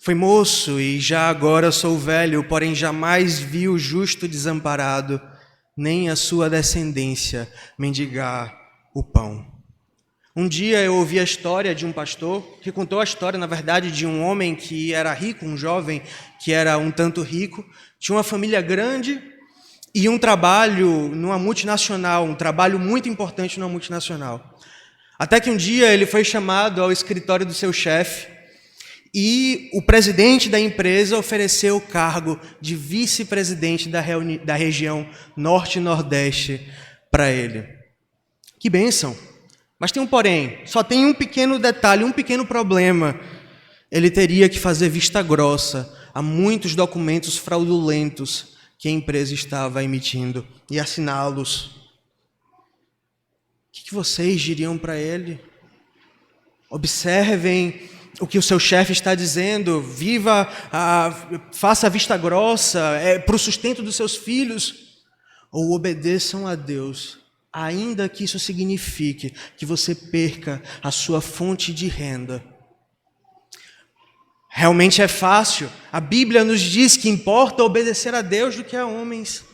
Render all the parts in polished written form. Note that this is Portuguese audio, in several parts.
Fui moço e já agora sou velho, porém jamais vi o justo desamparado, nem a sua descendência mendigar o pão. Um dia eu ouvi a história de um pastor que contou a história, na verdade, de um homem que era rico, um jovem que era um tanto rico, tinha uma família grande e um trabalho numa multinacional, um trabalho muito importante numa multinacional. Até que um dia ele foi chamado ao escritório do seu chefe e o presidente da empresa ofereceu o cargo de vice-presidente da região Norte e Nordeste para ele. Que bênção! Mas tem um porém, só tem um pequeno detalhe, um pequeno problema. Ele teria que fazer vista grossa a muitos documentos fraudulentos que a empresa estava emitindo e assiná-los. O que vocês diriam para ele? Observem o que o seu chefe está dizendo, faça a vista grossa, para o sustento dos seus filhos, ou obedeçam a Deus, ainda que isso signifique que você perca a sua fonte de renda. Realmente é fácil, a Bíblia nos diz que importa obedecer a Deus do que a homens.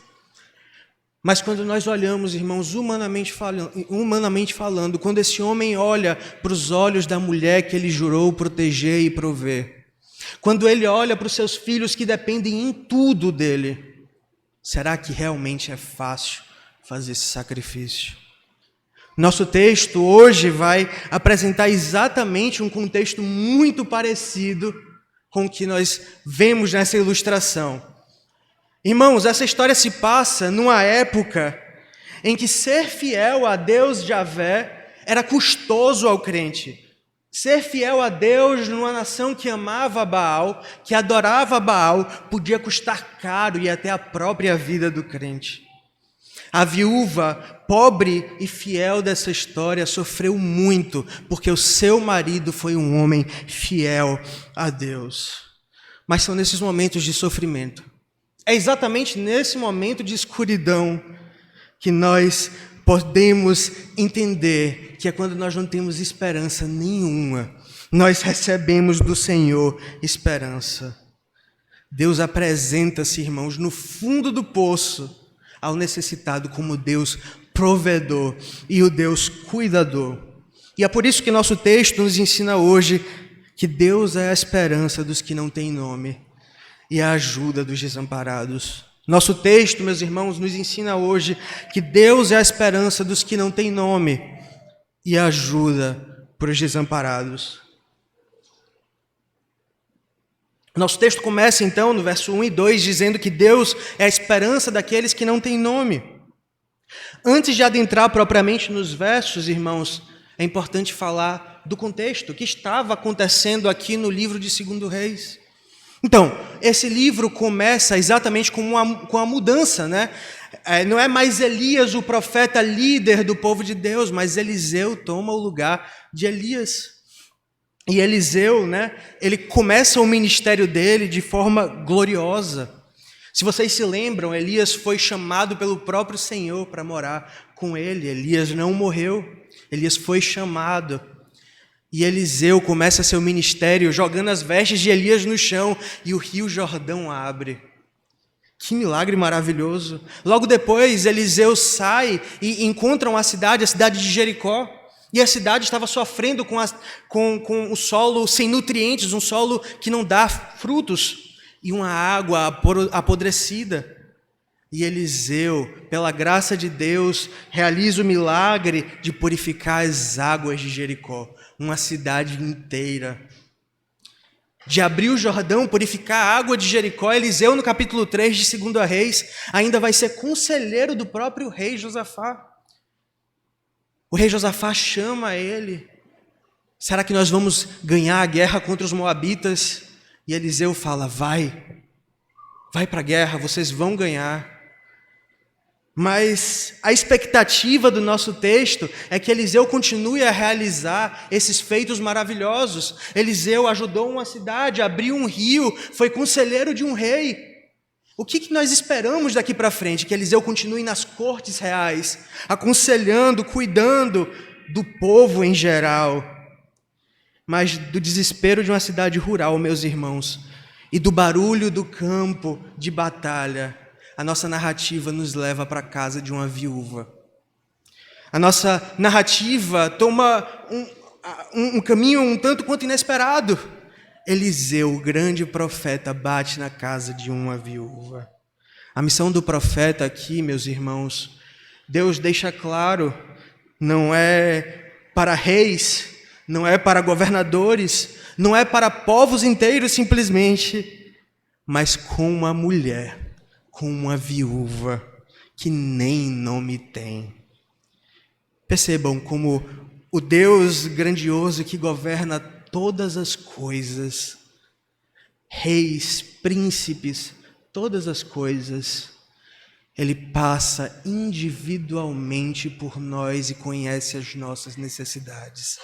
Mas quando nós olhamos, irmãos, humanamente falando, quando esse homem olha para os olhos da mulher que ele jurou proteger e prover, quando ele olha para os seus filhos que dependem em tudo dele, será que realmente é fácil fazer esse sacrifício? Nosso texto hoje vai apresentar exatamente um contexto muito parecido com o que nós vemos nessa ilustração. Irmãos, essa história se passa numa época em que ser fiel a Deus Javé era custoso ao crente. Ser fiel a Deus numa nação que amava Baal, que adorava Baal, podia custar caro e até a própria vida do crente. A viúva, pobre e fiel dessa história, sofreu muito porque o seu marido foi um homem fiel a Deus. Mas são nesses momentos de sofrimento, é exatamente nesse momento de escuridão que nós podemos entender que é quando nós não temos esperança nenhuma, nós recebemos do Senhor esperança. Deus apresenta-se, irmãos, no fundo do poço ao necessitado como Deus provedor e o Deus cuidador. E é por isso que nosso texto nos ensina hoje que Deus é a esperança dos que não têm nome e a ajuda dos desamparados. Nosso texto, meus irmãos, nos ensina hoje que Deus é a esperança dos que não têm nome e a ajuda para os desamparados. Nosso texto começa então no verso 1 e 2 dizendo que Deus é a esperança daqueles que não têm nome. Antes de adentrar propriamente nos versos, irmãos, é importante falar do contexto que estava acontecendo aqui no livro de 2 Reis. Então, esse livro começa exatamente com a mudança, né? Não é mais Elias o profeta líder do povo de Deus, mas Eliseu toma o lugar de Elias. E Eliseu, né, ele começa o ministério dele de forma gloriosa. Se vocês se lembram, Elias foi chamado pelo próprio Senhor para morar com ele. Elias não morreu, Elias foi chamado. E Eliseu começa seu ministério jogando as vestes de Elias no chão e o rio Jordão abre. Que milagre maravilhoso. Logo depois, Eliseu sai e encontra a cidade de Jericó. E a cidade estava sofrendo com o solo sem nutrientes, um solo que não dá frutos e uma água apodrecida. E Eliseu, pela graça de Deus, realiza o milagre de purificar as águas de Jericó, uma cidade inteira. De abrir o Jordão, purificar a água de Jericó, Eliseu, no capítulo 3 de 2 Reis, ainda vai ser conselheiro do próprio rei Josafá. O rei Josafá chama ele. Será que nós vamos ganhar a guerra contra os moabitas? E Eliseu fala, vai para a guerra, vocês vão ganhar. Mas a expectativa do nosso texto é que Eliseu continue a realizar esses feitos maravilhosos. Eliseu ajudou uma cidade, abriu um rio, foi conselheiro de um rei. O que nós esperamos daqui para frente? Que Eliseu continue nas cortes reais, aconselhando, cuidando do povo em geral. mas do desespero de uma cidade rural, meus irmãos, e do barulho do campo de batalha, a nossa narrativa nos leva para a casa de uma viúva. A nossa narrativa toma um caminho um tanto quanto inesperado. Eliseu, o grande profeta, bate na casa de uma viúva. A missão do profeta aqui, meus irmãos, Deus deixa claro, não é para reis, não é para governadores, não é para povos inteiros simplesmente, mas com uma mulher, com uma viúva que nem nome tem. Percebam como o Deus grandioso que governa todas as coisas, reis, príncipes, todas as coisas, Ele passa individualmente por nós e conhece as nossas necessidades.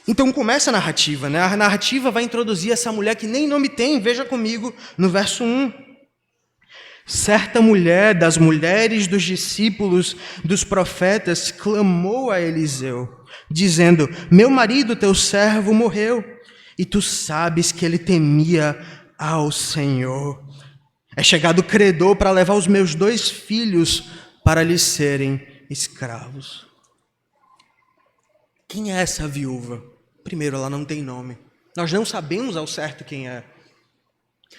Então começa a narrativa, né? A narrativa vai introduzir essa mulher que nem nome tem. Veja comigo no verso 1. Certa mulher das mulheres dos discípulos dos profetas clamou a Eliseu, dizendo: meu marido, teu servo, morreu, e tu sabes que ele temia ao Senhor. É chegado o credor para levar os meus 2 filhos para lhes serem escravos. Quem é essa viúva? Primeiro, ela não tem nome. Nós não sabemos ao certo quem é.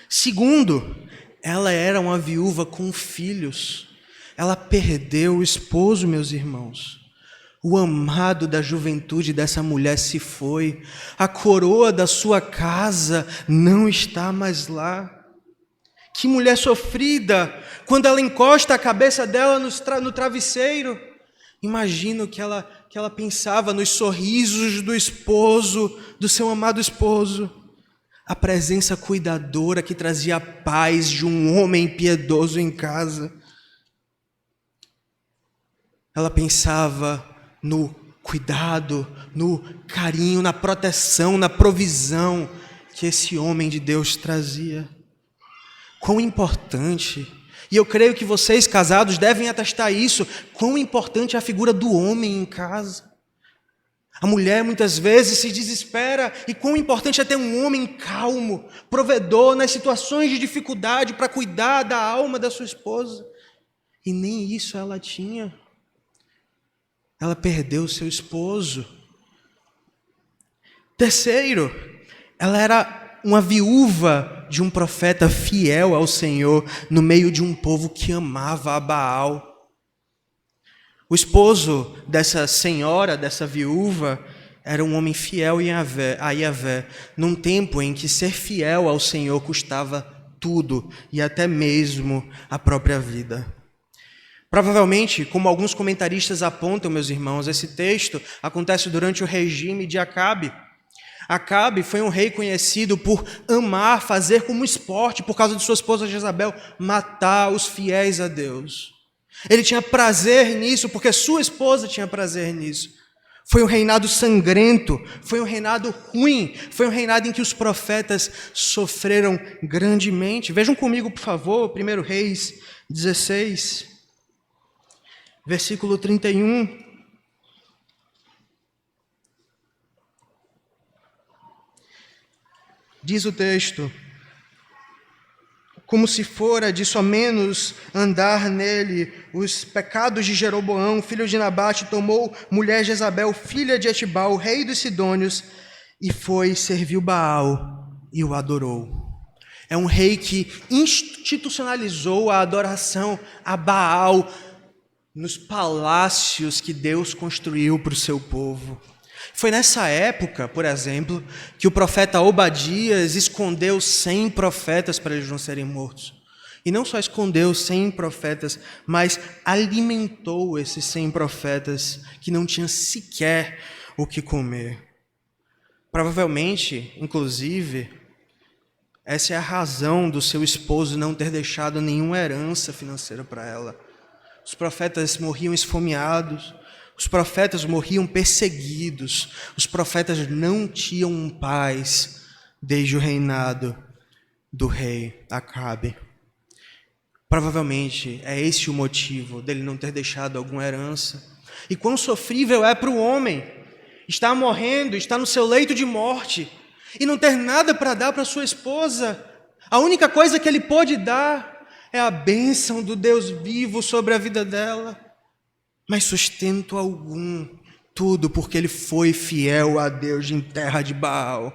Segundo, ela era uma viúva com filhos. Ela perdeu o esposo, meus irmãos. O amado da juventude dessa mulher se foi. A coroa da sua casa não está mais lá. Que mulher sofrida, quando ela encosta a cabeça dela no travesseiro. Imagino que ela pensava nos sorrisos do esposo, do seu amado esposo. A presença cuidadora que trazia a paz de um homem piedoso em casa. Ela pensava no cuidado, no carinho, na proteção, na provisão que esse homem de Deus trazia. Quão importante, e eu creio que vocês casados devem atestar isso, quão importante é a figura do homem em casa. A mulher muitas vezes se desespera, e quão importante é ter um homem calmo, provedor nas situações de dificuldade para cuidar da alma da sua esposa. E nem isso ela tinha. Ela perdeu seu esposo. Terceiro, ela era uma viúva de um profeta fiel ao Senhor, no meio de um povo que amava a Baal. O esposo dessa senhora, dessa viúva, era um homem fiel a Yahvé, num tempo em que ser fiel ao Senhor custava tudo, e até mesmo a própria vida. Provavelmente, como alguns comentaristas apontam, meus irmãos, esse texto acontece durante o regime de Acabe. Acabe foi um rei conhecido por amar, fazer como esporte, por causa de sua esposa Jezabel, matar os fiéis a Deus. Ele tinha prazer nisso, porque sua esposa tinha prazer nisso. Foi um reinado sangrento, foi um reinado ruim, foi um reinado em que os profetas sofreram grandemente. Vejam comigo, por favor, 1 Reis 16, versículo 31. Diz o texto: como se fora de somenos andar nele os pecados de Jeroboão, filho de Nabate, tomou mulher Jezabel, filha de Etibal, rei dos Sidônios, e foi serviu Baal e o adorou. É um rei que institucionalizou a adoração a Baal nos palácios que Deus construiu para o seu povo. Foi nessa época, por exemplo, que o profeta Obadias escondeu 100 profetas para eles não serem mortos. E não só escondeu 100 profetas, mas alimentou esses 100 profetas que não tinham sequer o que comer. Provavelmente, inclusive, essa é a razão do seu esposo não ter deixado nenhuma herança financeira para ela. Os profetas morriam esfomeados, os profetas morriam perseguidos, os profetas não tinham paz desde o reinado do rei Acabe. Provavelmente é esse o motivo dele não ter deixado alguma herança. E quão sofrível é para o homem está morrendo, está no seu leito de morte, e não ter nada para dar para sua esposa. A única coisa que ele pôde dar é a bênção do Deus vivo sobre a vida dela. Mas sustento algum, tudo porque ele foi fiel a Deus em terra de Baal.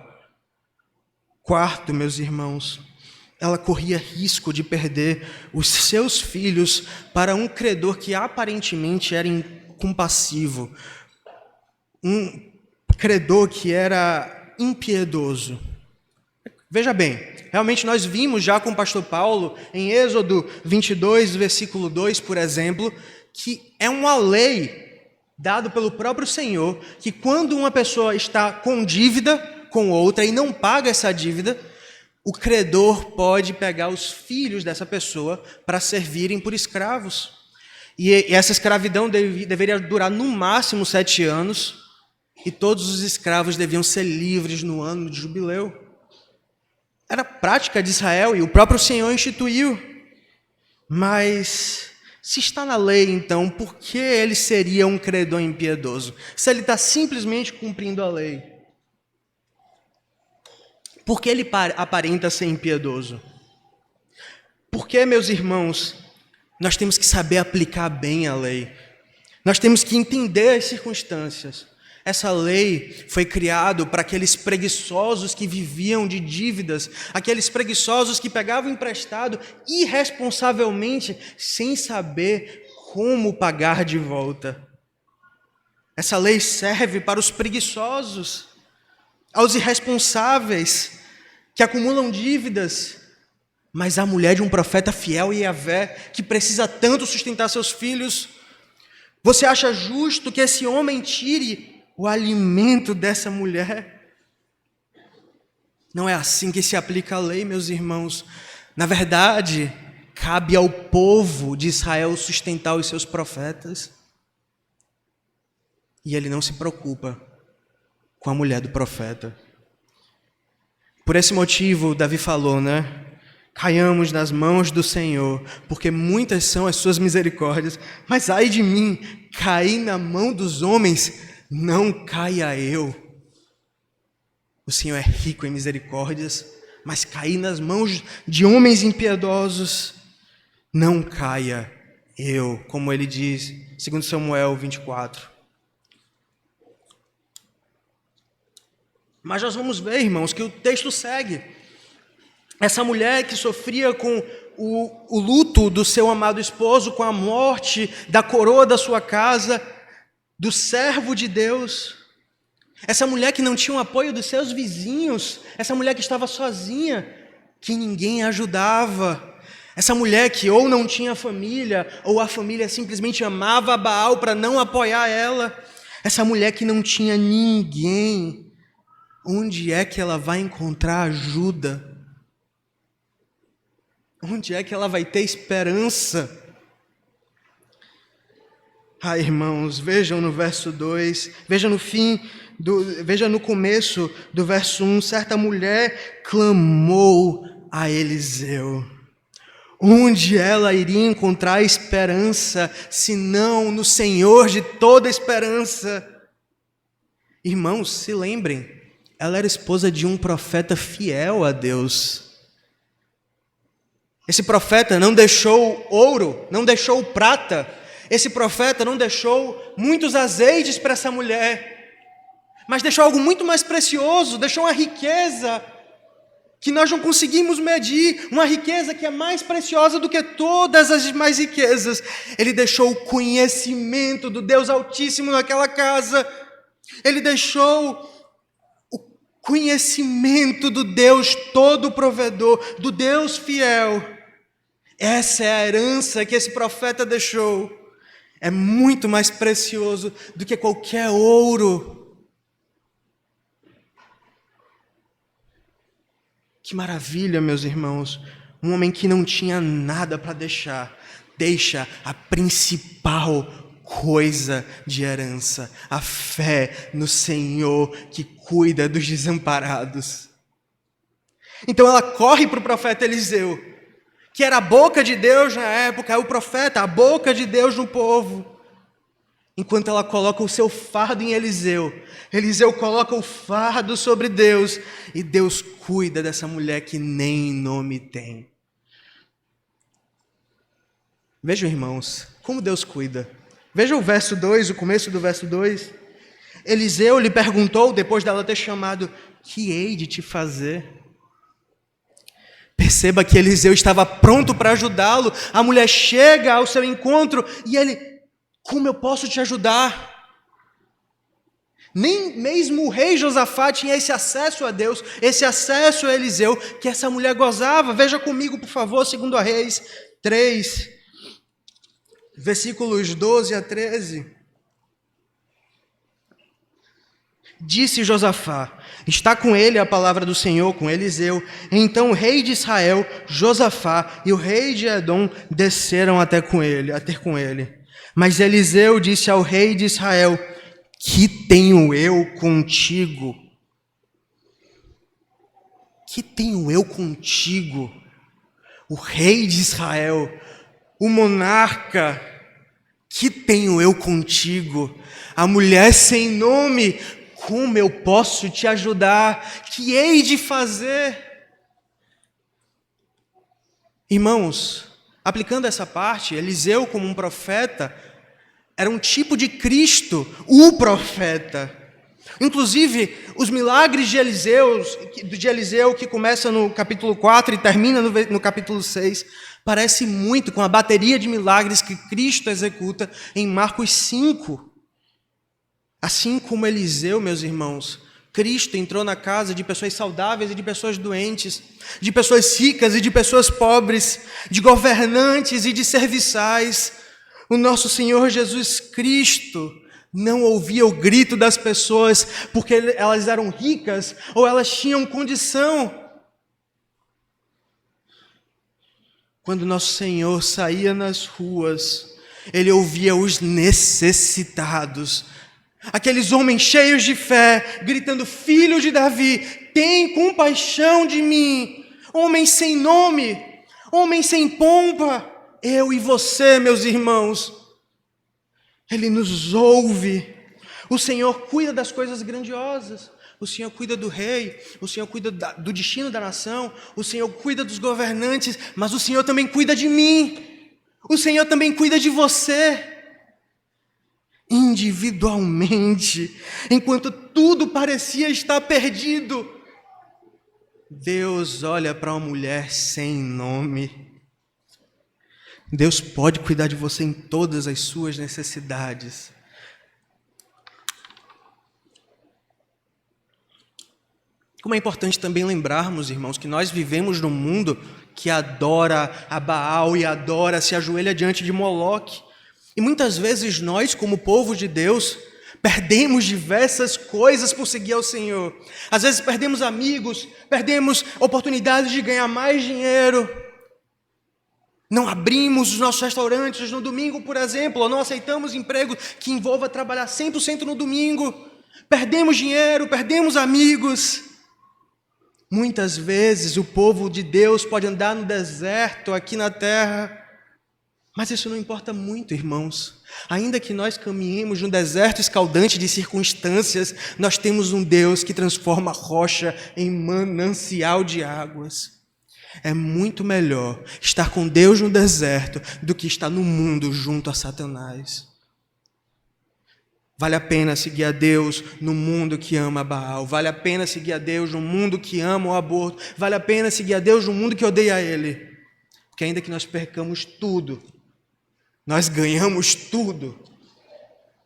Quarto, meus irmãos, ela corria risco de perder os seus filhos para um credor que aparentemente era incompassivo, um credor que era impiedoso. Veja bem, realmente nós vimos já com o pastor Paulo, em Êxodo 22, versículo 2, por exemplo, que é uma lei dada pelo próprio Senhor, que quando uma pessoa está com dívida com outra e não paga essa dívida, o credor pode pegar os filhos dessa pessoa para servirem por escravos. E essa escravidão deveria durar no máximo 7 anos, e todos os escravos deviam ser livres no ano de jubileu. Era prática de Israel e o próprio Senhor instituiu. Mas, se está na lei, então, por que ele seria um credor impiedoso? Se ele está simplesmente cumprindo a lei. Por que ele aparenta ser impiedoso? Porque, meus irmãos, nós temos que saber aplicar bem a lei. Nós temos que entender as circunstâncias. Essa lei foi criada para aqueles preguiçosos que viviam de dívidas, aqueles preguiçosos que pegavam emprestado irresponsavelmente, sem saber como pagar de volta. Essa lei serve para os preguiçosos, aos irresponsáveis, que acumulam dívidas. Mas a mulher de um profeta fiel e Yahvé, que precisa tanto sustentar seus filhos, você acha justo que esse homem tire o alimento dessa mulher? Não é assim que se aplica a lei, meus irmãos. Na verdade, cabe ao povo de Israel sustentar os seus profetas. E ele não se preocupa com a mulher do profeta. Por esse motivo, Davi falou, né? Caiamos nas mãos do Senhor, porque muitas são as suas misericórdias. Mas ai de mim, cair na mão dos homens, não caia eu. O Senhor é rico em misericórdias, mas cair nas mãos de homens impiedosos, não caia eu, como ele diz, 2 Samuel 24. Mas nós vamos ver, irmãos, que o texto segue. Essa mulher que sofria com o luto do seu amado esposo, com a morte da coroa da sua casa, do servo de Deus, essa mulher que não tinha o apoio dos seus vizinhos, essa mulher que estava sozinha, que ninguém ajudava, essa mulher que ou não tinha família, ou a família simplesmente amava Baal para não apoiar ela, essa mulher que não tinha ninguém, onde é que ela vai encontrar ajuda? Onde é que ela vai ter esperança? Ah, irmãos, vejam no verso 2, veja no começo do verso 1, certa mulher clamou a Eliseu. Onde ela iria encontrar esperança, senão no Senhor de toda esperança? Irmãos, se lembrem, ela era esposa de um profeta fiel a Deus. Esse profeta não deixou ouro, não deixou prata. Esse profeta não deixou muitos azeites para essa mulher, mas deixou algo muito mais precioso, deixou uma riqueza que nós não conseguimos medir, uma riqueza que é mais preciosa do que todas as demais riquezas. Ele deixou o conhecimento do Deus Altíssimo naquela casa. Ele deixou o conhecimento do Deus Todo-Provedor, do Deus fiel. Essa é a herança que esse profeta deixou. É muito mais precioso do que qualquer ouro. Que maravilha, meus irmãos. Um homem que não tinha nada para deixar, deixa a principal coisa de herança, a fé no Senhor que cuida dos desamparados. Então ela corre para o profeta Eliseu, que era a boca de Deus na época, o profeta, a boca de Deus no povo. enquanto ela coloca o seu fardo em Eliseu. Eliseu coloca o fardo sobre Deus, e Deus cuida dessa mulher que nem nome tem. Vejam, irmãos, como Deus cuida. Veja o verso 2, o começo do verso 2. Eliseu lhe perguntou, depois dela ter chamado: que hei de te fazer? Perceba que Eliseu estava pronto para ajudá-lo. A mulher chega ao seu encontro e ele: como eu posso te ajudar? Nem mesmo o rei Josafá tinha esse acesso a Deus, esse acesso a Eliseu que essa mulher gozava. Veja comigo, por favor, 2 Reis 3, versículos 12 a 13. Disse Josafá: está com ele a palavra do Senhor, com Eliseu. Então o rei de Israel, Josafá, e o rei de Edom desceram a ter com ele. Mas Eliseu disse ao rei de Israel: que tenho eu contigo? Que tenho eu contigo? O rei de Israel, o monarca, que tenho eu contigo? A mulher sem nome, como eu posso te ajudar? Que hei de fazer? Irmãos, aplicando essa parte, Eliseu como um profeta era um tipo de Cristo, o profeta. Inclusive, os milagres de Eliseu, que começa no capítulo 4 e termina no capítulo 6, parece muito com a bateria de milagres que Cristo executa em Marcos 5. Assim como Eliseu, meus irmãos, Cristo entrou na casa de pessoas saudáveis e de pessoas doentes, de pessoas ricas e de pessoas pobres, de governantes e de serviçais. O nosso Senhor Jesus Cristo não ouvia o grito das pessoas porque elas eram ricas ou elas tinham condição. Quando nosso Senhor saía nas ruas, Ele ouvia os necessitados, aqueles homens cheios de fé, gritando: filho de Davi, tem compaixão de mim. Homens sem nome, homens sem pompa, eu e você, meus irmãos. Ele nos ouve. O Senhor cuida das coisas grandiosas. O Senhor cuida do rei, o Senhor cuida do destino da nação, o Senhor cuida dos governantes, mas o Senhor também cuida de mim. O Senhor também cuida de você. Individualmente, enquanto tudo parecia estar perdido, Deus olha para uma mulher sem nome. Deus pode cuidar de você em todas as suas necessidades. Como é importante também lembrarmos, irmãos, que nós vivemos num mundo que adora a Baal e se ajoelha diante de Moloque. E muitas vezes nós, como povo de Deus, perdemos diversas coisas por seguir ao Senhor. Às vezes perdemos amigos, perdemos oportunidades de ganhar mais dinheiro. Não abrimos os nossos restaurantes no domingo, por exemplo, ou não aceitamos emprego que envolva trabalhar 100% no domingo. Perdemos dinheiro, perdemos amigos. Muitas vezes o povo de Deus pode andar no deserto aqui na terra, mas isso não importa muito, irmãos. Ainda que nós caminhemos num deserto escaldante de circunstâncias, nós temos um Deus que transforma a rocha em manancial de águas. É muito melhor estar com Deus no deserto do que estar no mundo junto a Satanás. Vale a pena seguir a Deus no mundo que ama Baal. Vale a pena seguir a Deus no mundo que ama o aborto. Vale a pena seguir a Deus no mundo que odeia Ele. Porque ainda que nós percamos tudo, nós ganhamos tudo,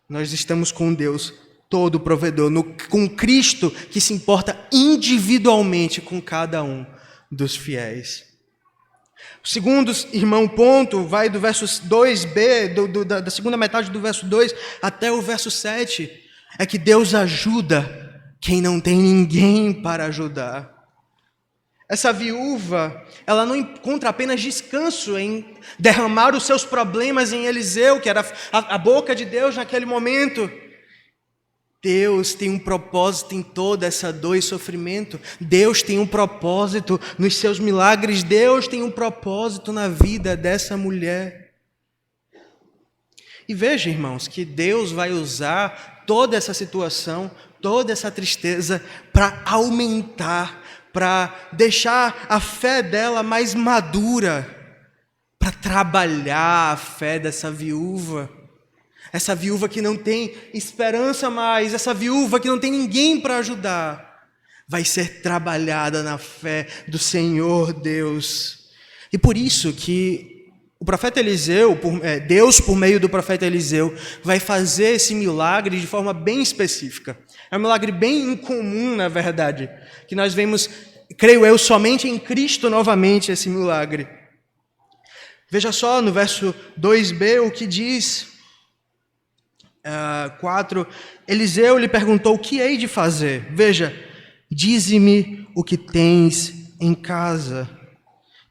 nós estamos com Deus todo provedor, com Cristo que se importa individualmente com cada um dos fiéis. O segundo, irmão, ponto vai do verso 2b, da segunda metade do verso 2 até o verso 7, é que Deus ajuda quem não tem ninguém para ajudar. Essa viúva, ela não encontra apenas descanso em derramar os seus problemas em Eliseu, que era a boca de Deus naquele momento. Deus tem um propósito em toda essa dor e sofrimento. Deus tem um propósito nos seus milagres. Deus tem um propósito na vida dessa mulher. E veja, irmãos, que Deus vai usar toda essa situação, toda essa tristeza para aumentar, para deixar a fé dela mais madura, para trabalhar a fé dessa viúva. Essa viúva que não tem esperança mais, essa viúva que não tem ninguém para ajudar, vai ser trabalhada na fé do Senhor Deus. E por isso que o profeta Eliseu, Deus por meio do profeta Eliseu, vai fazer esse milagre de forma bem específica. É um milagre bem incomum, na verdade, que nós vemos, creio eu, somente em Cristo novamente esse milagre. Veja só no verso 2b o que diz, 4, Eliseu lhe perguntou, o que hei de fazer? Veja, dize-me o que tens em casa.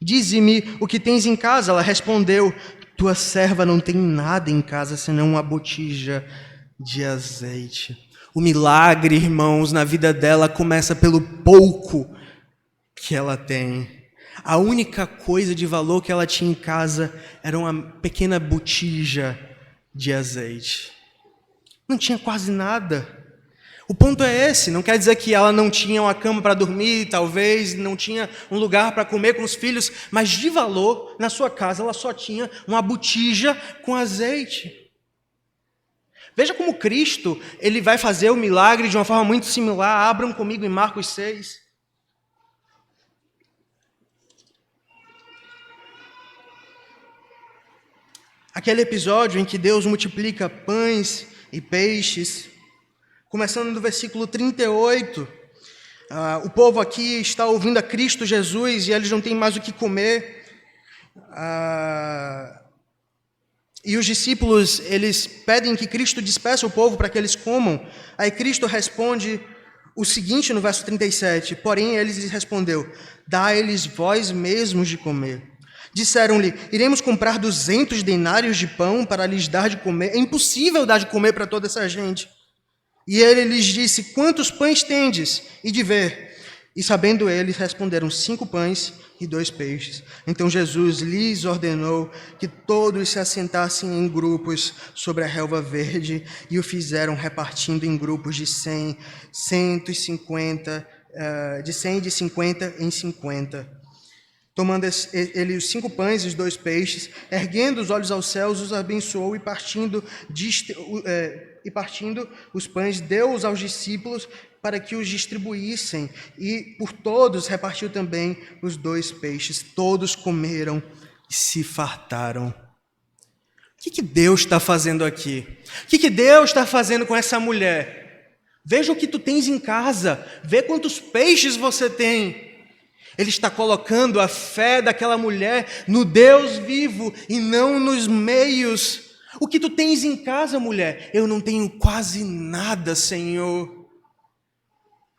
Dize-me o que tens em casa. Ela respondeu, tua serva não tem nada em casa, senão uma botija de azeite. O milagre, irmãos, na vida dela começa pelo pouco que ela tem. A única coisa de valor que ela tinha em casa era uma pequena botija de azeite. Não tinha quase nada. O ponto é esse, não quer dizer que ela não tinha uma cama para dormir, talvez, não tinha um lugar para comer com os filhos, mas de valor, na sua casa, ela só tinha uma botija com azeite. Veja como Cristo, ele vai fazer o milagre de uma forma muito similar. Abram comigo em Marcos 6. Aquele episódio em que Deus multiplica pães e peixes. Começando no versículo 38, o povo aqui está ouvindo a Cristo Jesus e eles não têm mais o que comer. E os discípulos, eles pedem que Cristo despeça o povo para que eles comam. Aí Cristo responde o seguinte no verso 37, porém eles lhes respondeu, dá-lhes vós mesmos de comer. Disseram-lhe, iremos comprar 200 denários de pão para lhes dar de comer. É impossível dar de comer para toda essa gente. E ele lhes disse, quantos pães tendes? E de ver. E sabendo eles, responderam, 5 pães e 2 peixes. Então Jesus lhes ordenou que todos se assentassem em grupos sobre a relva verde, e o fizeram repartindo em grupos de 100, 150, de 100 e de 50 em 50. Tomando ele os 5 pães e os 2 peixes, erguendo os olhos aos céus, os abençoou e partindo os pães, deu-os aos discípulos para que os distribuíssem, e por todos repartiu também os 2 peixes. Todos comeram e se fartaram. O que Deus está fazendo aqui? O que Deus está fazendo com essa mulher? Veja o que tu tens em casa, vê quantos peixes você tem. Ele está colocando a fé daquela mulher no Deus vivo e não nos meios. O que tu tens em casa, mulher? Eu não tenho quase nada, Senhor.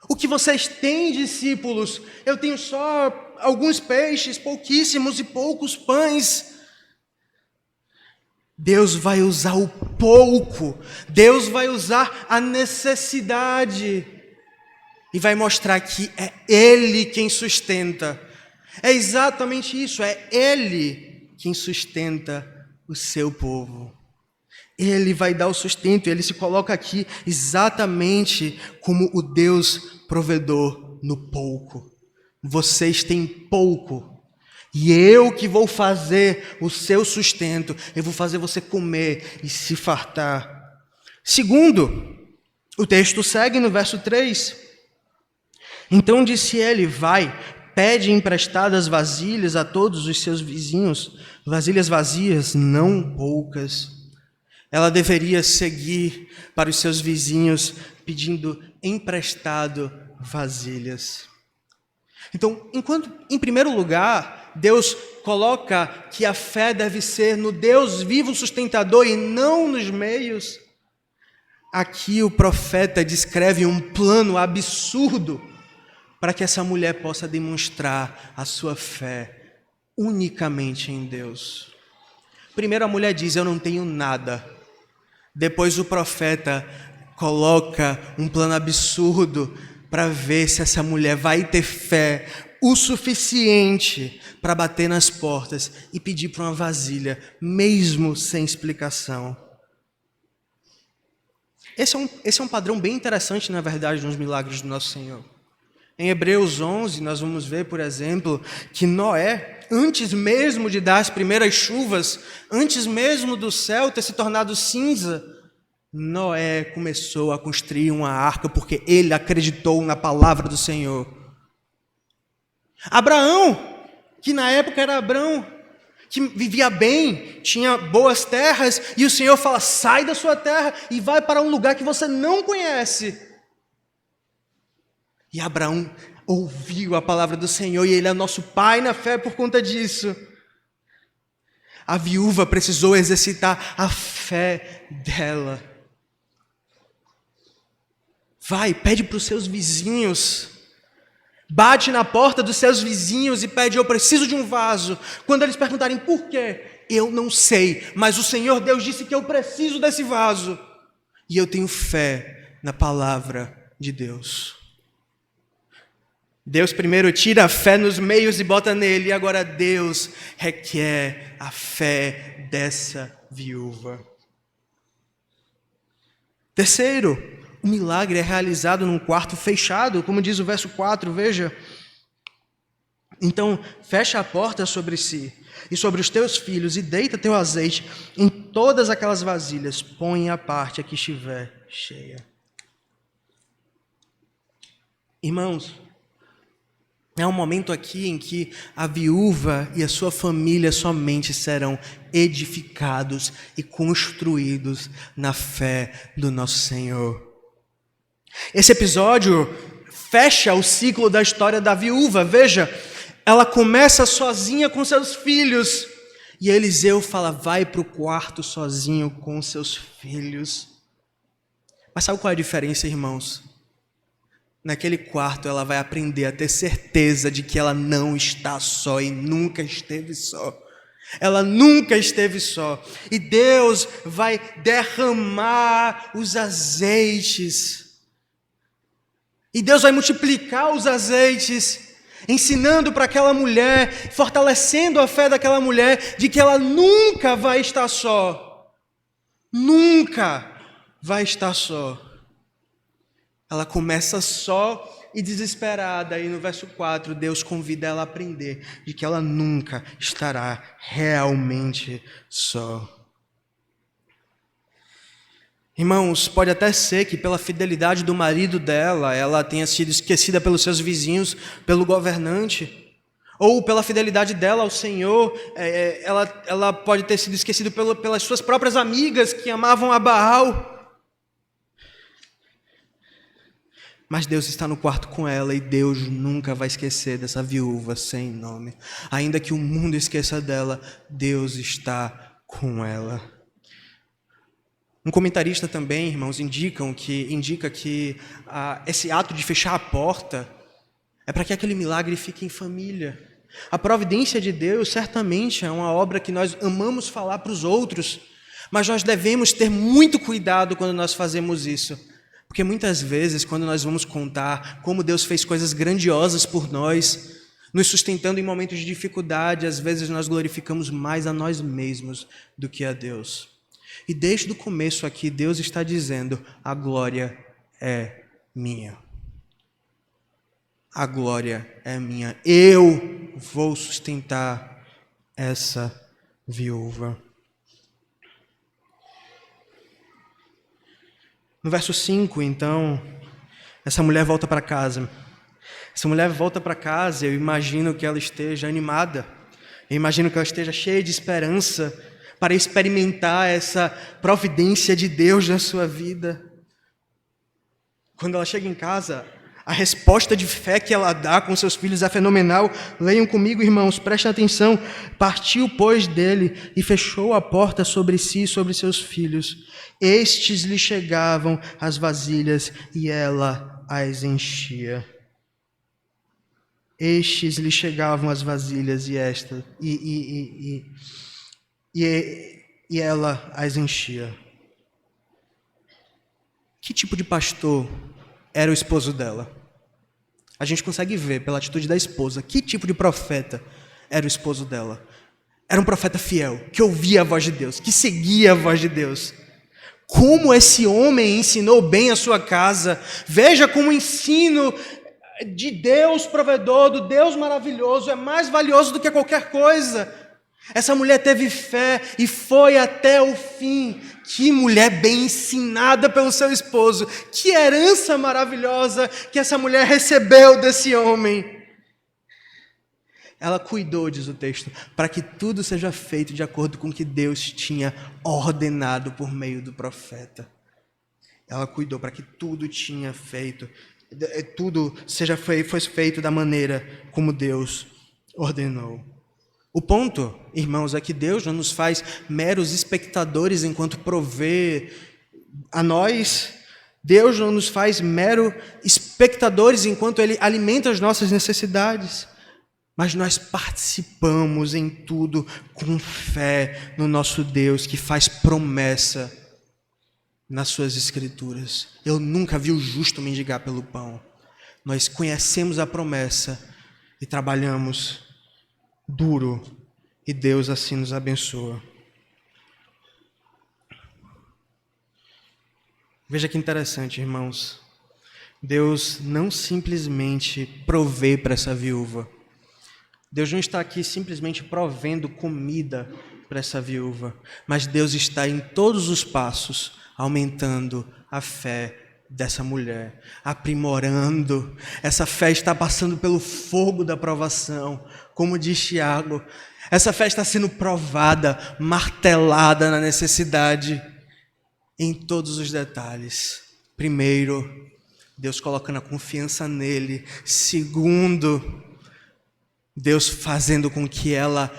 O que vocês têm, discípulos? Eu tenho só alguns peixes, pouquíssimos e poucos pães. Deus vai usar o pouco. Deus vai usar a necessidade. E vai mostrar que é Ele quem sustenta. É exatamente isso, é Ele quem sustenta o seu povo. Ele vai dar o sustento, Ele se coloca aqui exatamente como o Deus provedor no pouco. Vocês têm pouco, e eu que vou fazer o seu sustento, eu vou fazer você comer e se fartar. Segundo, o texto segue no verso 3. Então disse ele, vai, pede emprestadas vasilhas a todos os seus vizinhos, vasilhas vazias, não poucas. Ela deveria seguir para os seus vizinhos pedindo emprestado vasilhas. Então, enquanto, em primeiro lugar, Deus coloca que a fé deve ser no Deus vivo sustentador e não nos meios, aqui o profeta descreve um plano absurdo para que essa mulher possa demonstrar a sua fé unicamente em Deus. Primeiro a mulher diz, eu não tenho nada. Depois o profeta coloca um plano absurdo para ver se essa mulher vai ter fé o suficiente para bater nas portas e pedir para uma vasilha, mesmo sem explicação. Esse é um padrão bem interessante, na verdade, nos milagres do nosso Senhor. Em Hebreus 11, nós vamos ver, por exemplo, que Noé, antes mesmo de dar as primeiras chuvas, antes mesmo do céu ter se tornado cinza, Noé começou a construir uma arca porque ele acreditou na palavra do Senhor. Abraão, que na época era Abrão, que vivia bem, tinha boas terras, e o Senhor fala, sai da sua terra e vai para um lugar que você não conhece. E Abraão ouviu a palavra do Senhor, e ele é nosso pai na fé por conta disso. A viúva precisou exercitar a fé dela. Vai, pede para os seus vizinhos. Bate na porta dos seus vizinhos e pede, eu preciso de um vaso. Quando eles perguntarem por quê, eu não sei, mas o Senhor Deus disse que eu preciso desse vaso. E eu tenho fé na palavra de Deus. Deus primeiro tira a fé nos meios e bota nele, e agora Deus requer a fé dessa viúva. Terceiro, o milagre é realizado num quarto fechado, como diz o verso 4, veja. Então, fecha a porta sobre si e sobre os teus filhos, e deita teu azeite em todas aquelas vasilhas, põe à parte a que estiver cheia. Irmãos, é um momento aqui em que a viúva e a sua família somente serão edificados e construídos na fé do nosso Senhor. Esse episódio fecha o ciclo da história da viúva. Veja, ela começa sozinha com seus filhos. E Eliseu fala, vai para o quarto sozinho com seus filhos. Mas sabe qual é a diferença, irmãos? Naquele quarto ela vai aprender a ter certeza de que ela não está só e nunca esteve só. Ela nunca esteve só. E Deus vai derramar os azeites. E Deus vai multiplicar os azeites, ensinando para aquela mulher, fortalecendo a fé daquela mulher, de que ela nunca vai estar só. Nunca vai estar só. Ela começa só e desesperada, e no verso 4, Deus convida ela a aprender de que ela nunca estará realmente só. Irmãos, pode até ser que pela fidelidade do marido dela, ela tenha sido esquecida pelos seus vizinhos, pelo governante, ou pela fidelidade dela ao Senhor, ela pode ter sido esquecida pelas suas próprias amigas que amavam a Baal. Mas Deus está no quarto com ela, e Deus nunca vai esquecer dessa viúva sem nome. Ainda que o mundo esqueça dela, Deus está com ela. Um comentarista também, irmãos, indica que esse ato de fechar a porta é para que aquele milagre fique em família. A providência de Deus certamente é uma obra que nós amamos falar para os outros, mas nós devemos ter muito cuidado quando nós fazemos isso. Porque muitas vezes, quando nós vamos contar como Deus fez coisas grandiosas por nós, nos sustentando em momentos de dificuldade, às vezes nós glorificamos mais a nós mesmos do que a Deus. E desde o começo aqui, Deus está dizendo, a glória é minha. A glória é minha. Eu vou sustentar essa viúva. No verso 5, então, essa mulher volta para casa. Essa mulher volta para casa, eu imagino que ela esteja animada. Eu imagino que ela esteja cheia de esperança para experimentar essa providência de Deus na sua vida. Quando ela chega em casa, a resposta de fé que ela dá com seus filhos é fenomenal. Leiam comigo, irmãos, prestem atenção. Partiu, pois, dele e fechou a porta sobre si e sobre seus filhos. Estes lhe chegavam as vasilhas e ela as enchia. Estes lhe chegavam as vasilhas e ela as enchia. Que tipo de pastor era o esposo dela? A gente consegue ver pela atitude da esposa que tipo de profeta era o esposo dela. Era um profeta fiel, que ouvia a voz de Deus, que seguia a voz de Deus. como esse homem ensinou bem a sua casa. Veja como o ensino de Deus provedor, do Deus maravilhoso, é mais valioso do que qualquer coisa. Essa mulher teve fé e foi até o fim. Que mulher bem ensinada pelo seu esposo. Que herança maravilhosa que essa mulher recebeu desse homem. Ela cuidou, diz o texto, para que tudo seja feito de acordo com o que Deus tinha ordenado por meio do profeta. Ela cuidou para que tudo fosse feito da maneira como Deus ordenou. O ponto, irmãos, é que Deus não nos faz meros espectadores enquanto provê a nós. Deus não nos faz meros espectadores enquanto Ele alimenta as nossas necessidades. Mas nós participamos em tudo com fé no nosso Deus, que faz promessa nas suas escrituras. Eu nunca vi o justo mendigar pelo pão. Nós conhecemos a promessa e trabalhamos duro, e Deus assim nos abençoa. Veja que interessante, irmãos. Deus não simplesmente provê para essa viúva. Deus não está aqui simplesmente provendo comida para essa viúva, mas Deus está em todos os passos aumentando a fé dessa mulher, aprimorando. Essa fé está passando pelo fogo da provação, como diz Tiago. Essa fé está sendo provada, martelada na necessidade, em todos os detalhes. Primeiro, Deus colocando a confiança nele. Segundo, Deus fazendo com que ela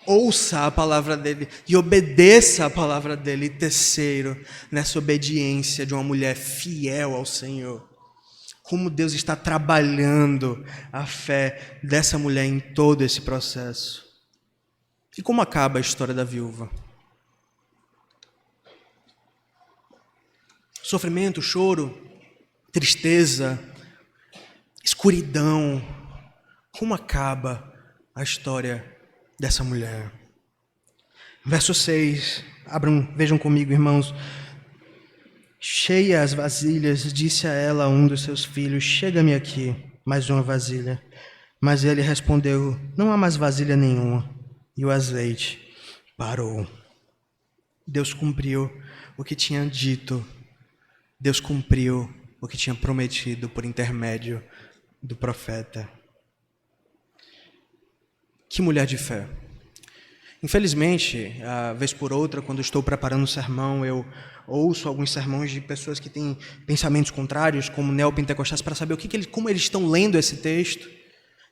ouça a palavra dele e obedeça a palavra dele. E terceiro, nessa obediência de uma mulher fiel ao Senhor. Como Deus está trabalhando a fé dessa mulher em todo esse processo. E como acaba a história da viúva? Sofrimento, choro, tristeza, escuridão. Como acaba a história dessa mulher? Verso 6, vejam comigo, irmãos. Cheia as vasilhas, disse a ela um dos seus filhos: chega-me aqui mais uma vasilha. Mas ele respondeu: não há mais vasilha nenhuma. E o azeite parou. Deus cumpriu o que tinha dito. Deus cumpriu o que tinha prometido por intermédio do profeta. Que mulher de fé. Infelizmente, vez por outra, quando estou preparando um sermão, eu ouço alguns sermões de pessoas que têm pensamentos contrários, como neopentecostais, para saber como eles estão lendo esse texto.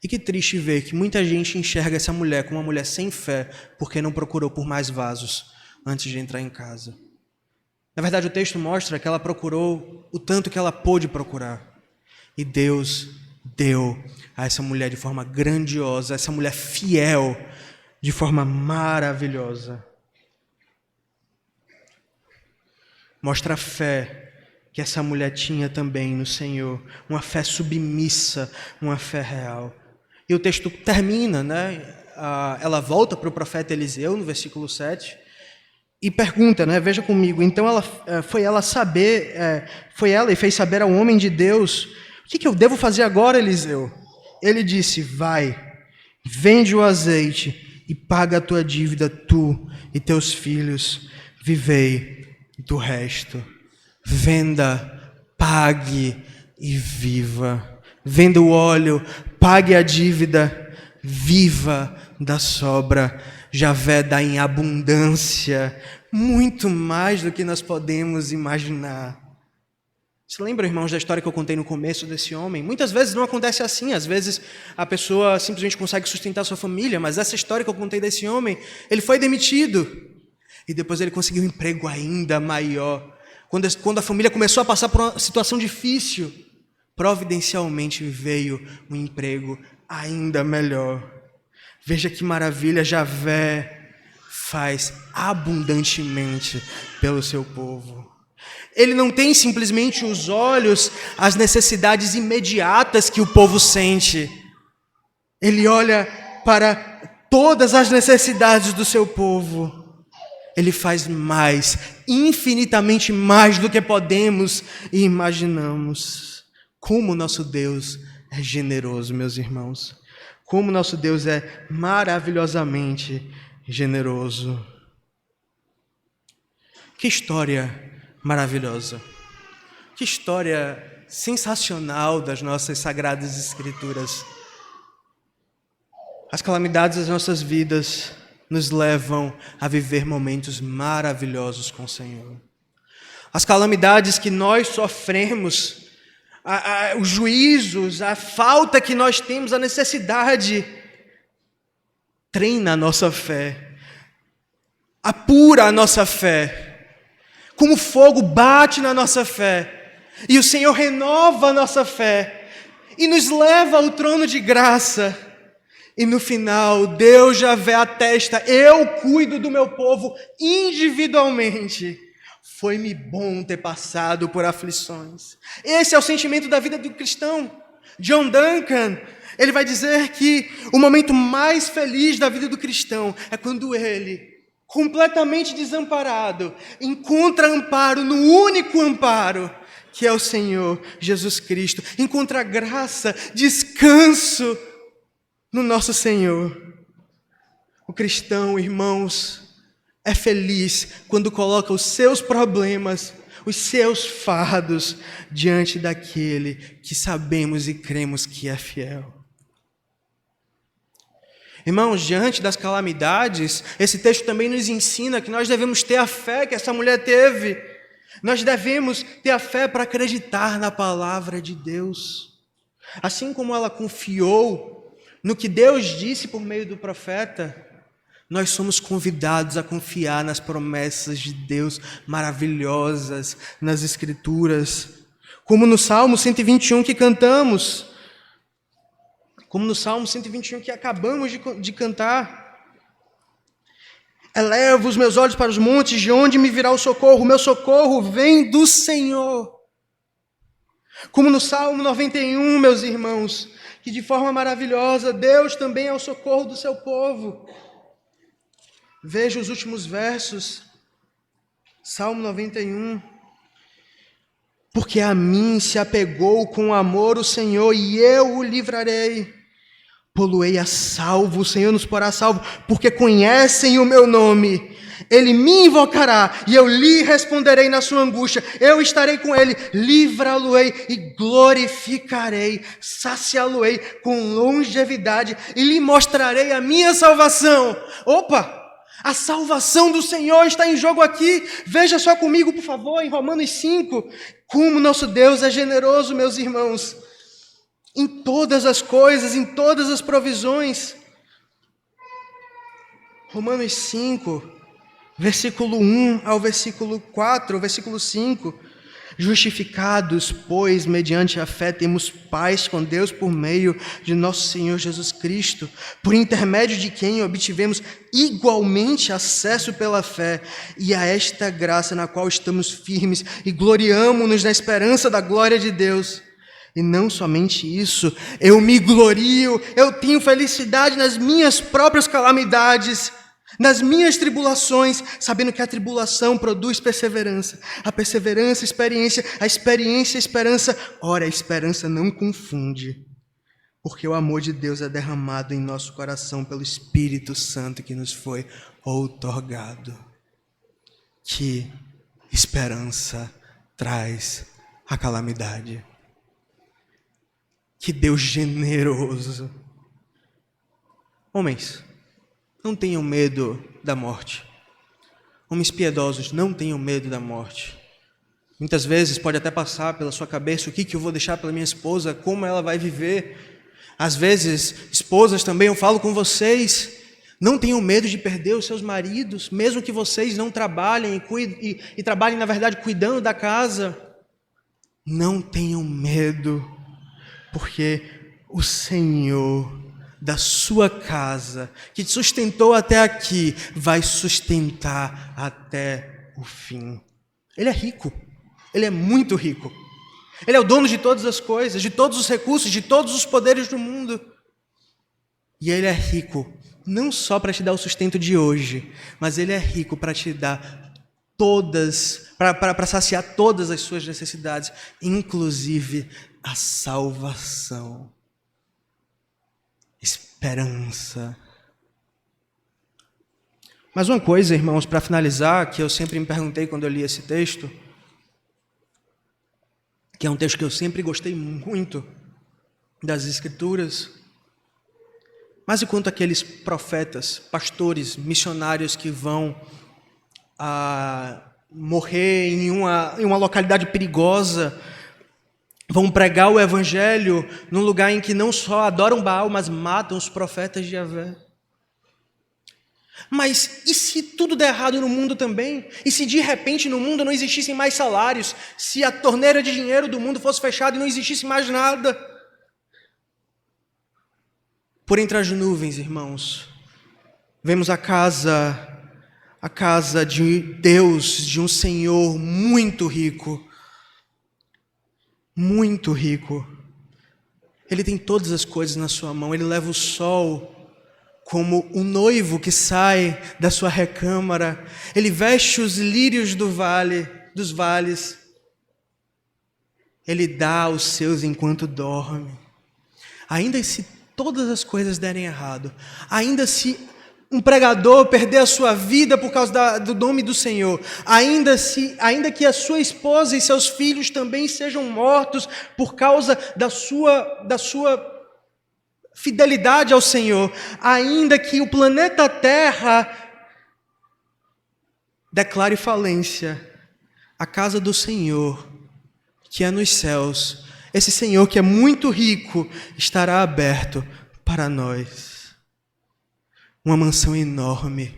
E que triste ver que muita gente enxerga essa mulher como uma mulher sem fé, porque não procurou por mais vasos antes de entrar em casa. Na verdade, o texto mostra que ela procurou o tanto que ela pôde procurar. E Deus deu a essa mulher de forma grandiosa, essa mulher fiel, de forma maravilhosa. Mostra a fé que essa mulher tinha também no Senhor, uma fé submissa, uma fé real. E o texto termina, ela volta para o profeta Eliseu, no versículo 7, e pergunta, veja comigo, então foi ela e fez saber ao homem de Deus: o que eu devo fazer agora, Eliseu? Ele disse: vai, vende o azeite e paga a tua dívida, tu e teus filhos, vivei do resto. Venda, pague e viva. Venda o óleo, pague a dívida, viva da sobra. Javé dá em abundância, muito mais do que nós podemos imaginar. Você lembra, irmãos, da história que eu contei no começo desse homem? Muitas vezes não acontece assim, às vezes a pessoa simplesmente consegue sustentar sua família, mas essa história que eu contei desse homem, ele foi demitido e depois ele conseguiu um emprego ainda maior. Quando a família começou a passar por uma situação difícil, providencialmente veio um emprego ainda melhor. Veja que maravilha, Javé faz abundantemente pelo seu povo. Ele não tem simplesmente os olhos às necessidades imediatas que o povo sente. Ele olha para todas as necessidades do seu povo. Ele faz mais, infinitamente mais do que podemos e imaginamos. Como nosso Deus é generoso, meus irmãos. Como nosso Deus é maravilhosamente generoso. Que história maravilhosa. Que história sensacional das nossas sagradas escrituras. As calamidades das nossas vidas nos levam a viver momentos maravilhosos com o Senhor. As calamidades que nós sofremos, os juízos, a falta que nós temos, a necessidade, treina a nossa fé, apura a nossa fé, como fogo bate na nossa fé, e o Senhor renova a nossa fé, e nos leva ao trono de graça. E no final, Deus já vê a testa, eu cuido do meu povo individualmente. Foi-me bom ter passado por aflições. Esse é o sentimento da vida do cristão. John Duncan, ele vai dizer que o momento mais feliz da vida do cristão é quando ele, completamente desamparado, encontra amparo no único amparo, que é o Senhor Jesus Cristo. Encontra graça, descanso no nosso Senhor. O cristão, irmãos, é feliz quando coloca os seus problemas, os seus fardos diante daquele que sabemos e cremos que é fiel. Irmãos, diante das calamidades, esse texto também nos ensina que nós devemos ter a fé que essa mulher teve. Nós devemos ter a fé para acreditar na palavra de Deus. Assim como ela confiou no que Deus disse por meio do profeta, nós somos convidados a confiar nas promessas de Deus maravilhosas nas Escrituras. Como no Salmo 121 que cantamos, como no Salmo 121 que acabamos de cantar. Elevo os meus olhos para os montes, de onde me virá o socorro? O meu socorro vem do Senhor. Como no Salmo 91, meus irmãos, que de forma maravilhosa, Deus também é o socorro do seu povo. Veja os últimos versos, Salmo 91. Porque a mim se apegou com amor o Senhor, e eu o livrarei. Poluei a salvo, o Senhor nos porá a salvo, porque conhecem o meu nome. Ele me invocará, e eu lhe responderei na sua angústia. Eu estarei com ele, livrá-lo-ei e glorificarei, saciá-lo-ei com longevidade, e lhe mostrarei a minha salvação. Opa! A salvação do Senhor está em jogo aqui. Veja só comigo, por favor, em Romanos 5. Como nosso Deus é generoso, meus irmãos. Em todas as coisas, em todas as provisões. Romanos 5, versículo 1 ao versículo 4, versículo 5. Justificados, pois, mediante a fé, temos paz com Deus por meio de nosso Senhor Jesus Cristo, por intermédio de quem obtivemos igualmente acesso pela fé, e a esta graça na qual estamos firmes e gloriamo-nos na esperança da glória de Deus. E não somente isso, eu me glorio, eu tenho felicidade nas minhas próprias calamidades, nas minhas tribulações, sabendo que a tribulação produz perseverança, a perseverança, experiência, a experiência, esperança. Ora, a esperança não confunde, porque o amor de Deus é derramado em nosso coração pelo Espírito Santo que nos foi outorgado. Que esperança traz a calamidade. Que Deus generoso. Homens, não tenham medo da morte. Homens piedosos, não tenham medo da morte. Muitas vezes pode até passar pela sua cabeça o que eu vou deixar pela minha esposa, como ela vai viver. Às vezes, esposas também, eu falo com vocês, não tenham medo de perder os seus maridos, mesmo que vocês não trabalhem e trabalhem, na verdade, cuidando da casa. Não tenham medo, porque o Senhor da sua casa, que te sustentou até aqui, vai sustentar até o fim. Ele é rico, ele é muito rico. Ele é o dono de todas as coisas, de todos os recursos, de todos os poderes do mundo. E ele é rico não só para te dar o sustento de hoje, mas Ele é rico para te dar todas, para saciar todas as suas necessidades, inclusive a salvação, esperança. Mas uma coisa, irmãos, para finalizar, que eu sempre me perguntei quando eu li esse texto, que é um texto que eu sempre gostei muito das Escrituras, mas enquanto aqueles profetas, pastores, missionários que vão morrer em uma localidade perigosa, vão pregar o evangelho num lugar em que não só adoram Baal, mas matam os profetas de Yahvé. Mas e se tudo der errado no mundo também? E se de repente no mundo não existissem mais salários? Se a torneira de dinheiro do mundo fosse fechada e não existisse mais nada? Por entre as nuvens, irmãos, vemos a casa de Deus, de um Senhor muito rico. Muito rico. Ele tem todas as coisas na sua mão. Ele leva o sol como um noivo que sai da sua recâmara. Ele veste os lírios dos vales. Ele dá aos seus enquanto dorme. Ainda se todas as coisas derem errado, ainda se um pregador perder a sua vida por causa do nome do Senhor, ainda que a sua esposa e seus filhos também sejam mortos por causa da sua fidelidade ao Senhor, ainda que o planeta Terra declare falência, a casa do Senhor, que é nos céus, esse Senhor que é muito rico, estará aberto para nós. Uma mansão enorme,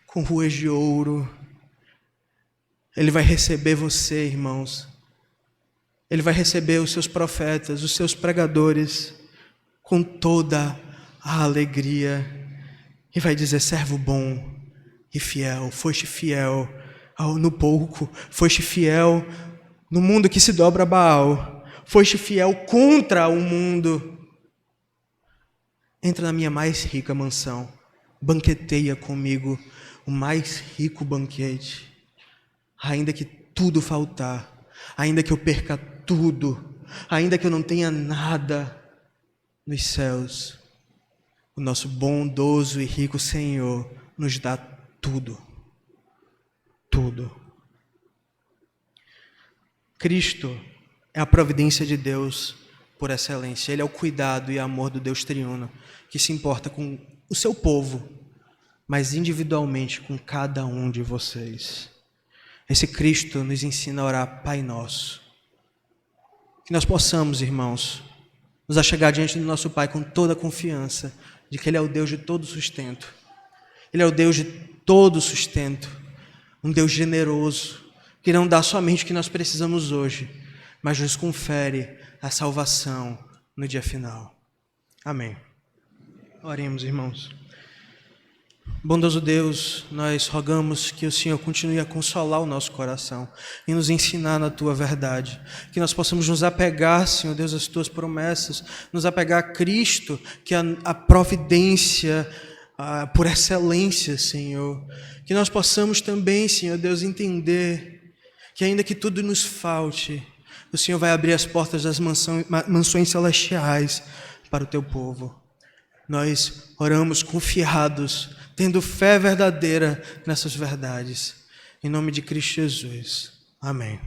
com ruas de ouro. Ele vai receber você, irmãos. Ele vai receber os seus profetas, os seus pregadores, com toda a alegria. E vai dizer: servo bom e fiel, foste fiel no pouco, foste fiel no mundo que se dobra a Baal, foste fiel contra o mundo. Entra na minha mais rica mansão, banqueteia comigo o mais rico banquete. Ainda que tudo faltar, ainda que eu perca tudo, ainda que eu não tenha nada nos céus, o nosso bondoso e rico Senhor nos dá tudo. Tudo. Cristo é a providência de Deus por excelência. Ele é o cuidado e amor do Deus triuno, que se importa com o seu povo, mas individualmente com cada um de vocês. Esse Cristo nos ensina a orar Pai Nosso. Que nós possamos, irmãos, nos achegar diante do nosso Pai com toda a confiança de que Ele é o Deus de todo sustento. Ele é o Deus de todo sustento, um Deus generoso, que não dá somente o que nós precisamos hoje, mas nos confere a salvação no dia final. Amém. Oremos, irmãos. Bondoso Deus, nós rogamos que o Senhor continue a consolar o nosso coração e nos ensinar na Tua verdade. Que nós possamos nos apegar, Senhor Deus, às Tuas promessas, nos apegar a Cristo, que é a providência por excelência, Senhor. Que nós possamos também, Senhor Deus, entender que ainda que tudo nos falte, o Senhor vai abrir as portas das mansões celestiais para o Teu povo. Nós oramos confiados, tendo fé verdadeira nessas verdades. Em nome de Cristo Jesus. Amém.